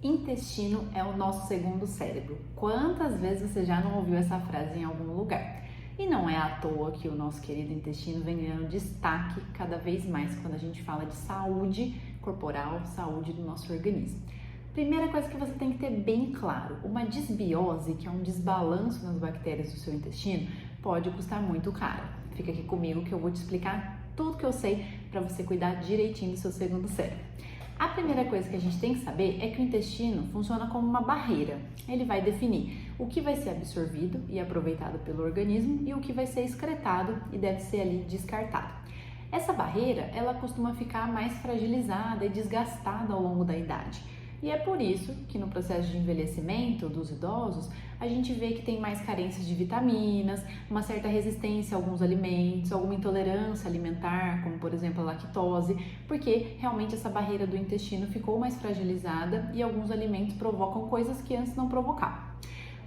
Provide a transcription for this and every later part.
Intestino é o nosso segundo cérebro. Quantas vezes você já não ouviu essa frase em algum lugar? E não é à toa que o nosso querido intestino vem ganhando destaque cada vez mais quando a gente fala de saúde corporal, saúde do nosso organismo. Primeira coisa que você tem que ter bem claro, uma desbiose, que é um desbalanço nas bactérias do seu intestino, pode custar muito caro. Fica aqui comigo que eu vou te explicar tudo que eu sei para você cuidar direitinho do seu segundo cérebro. A primeira coisa que a gente tem que saber é que o intestino funciona como uma barreira. Ele vai definir o que vai ser absorvido e aproveitado pelo organismo e o que vai ser excretado e deve ser ali descartado. Essa barreira, ela costuma ficar mais fragilizada e desgastada ao longo da idade. E é por isso que no processo de envelhecimento dos idosos, a gente vê que tem mais carências de vitaminas, uma certa resistência a alguns alimentos, alguma intolerância alimentar, como por exemplo a lactose, porque realmente essa barreira do intestino ficou mais fragilizada e alguns alimentos provocam coisas que antes não provocavam.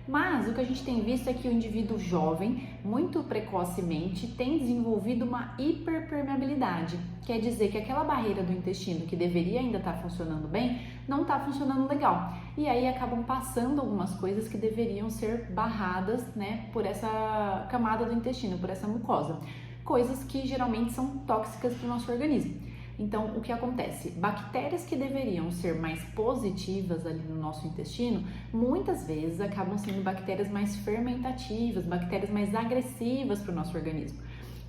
Mas o que a gente tem visto é que o indivíduo jovem, muito precocemente, tem desenvolvido uma hiperpermeabilidade. Quer dizer que aquela barreira do intestino que deveria ainda estar funcionando bem, não está funcionando legal. E aí acabam passando algumas coisas que deveriam ser barradas, por essa camada do intestino, por essa mucosa. Coisas que geralmente são tóxicas para o nosso organismo. Então, o que acontece? Bactérias que deveriam ser mais positivas ali no nosso intestino, muitas vezes acabam sendo bactérias mais fermentativas, bactérias mais agressivas para o nosso organismo.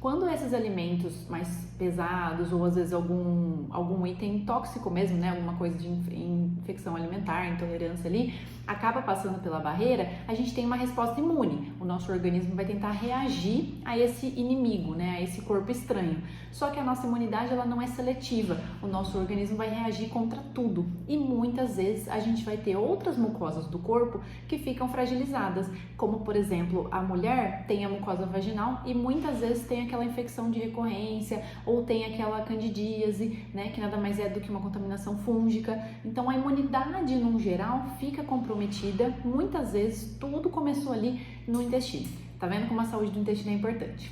Quando esses alimentos mais pesados ou às vezes algum item tóxico mesmo, alguma coisa de infecção alimentar, intolerância ali, acaba passando pela barreira, a gente tem uma resposta imune. O nosso organismo vai tentar reagir a esse inimigo, a esse corpo estranho. Só que a nossa imunidade ela não é seletiva. O nosso organismo vai reagir contra tudo. E muitas vezes a gente vai ter outras mucosas do corpo que ficam fragilizadas, como por exemplo, a mulher tem a mucosa vaginal e muitas vezes tem aquela infecção de recorrência ou tem aquela candidíase, que nada mais é do que uma contaminação fúngica. Então a imunidade no geral fica comprometida, muitas vezes tudo começou ali no intestino. Tá vendo como a saúde do intestino é importante?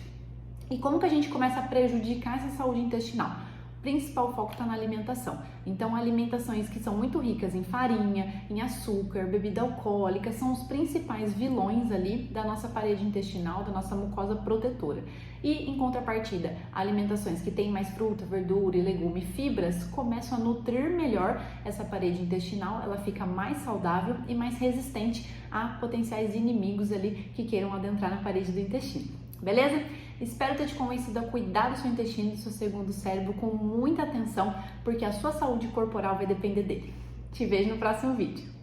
E como que a gente começa a prejudicar essa saúde intestinal? O principal foco está na alimentação. Então, alimentações que são muito ricas em farinha, em açúcar, bebida alcoólica, são os principais vilões ali da nossa parede intestinal, da nossa mucosa protetora. E, em contrapartida, alimentações que têm mais fruta, verdura, legume, fibras, começam a nutrir melhor essa parede intestinal, ela fica mais saudável e mais resistente a potenciais inimigos ali que queiram adentrar na parede do intestino. Beleza? Espero ter te convencido a cuidar do seu intestino e do seu segundo cérebro com muita atenção, porque a sua saúde corporal vai depender dele. Te vejo no próximo vídeo.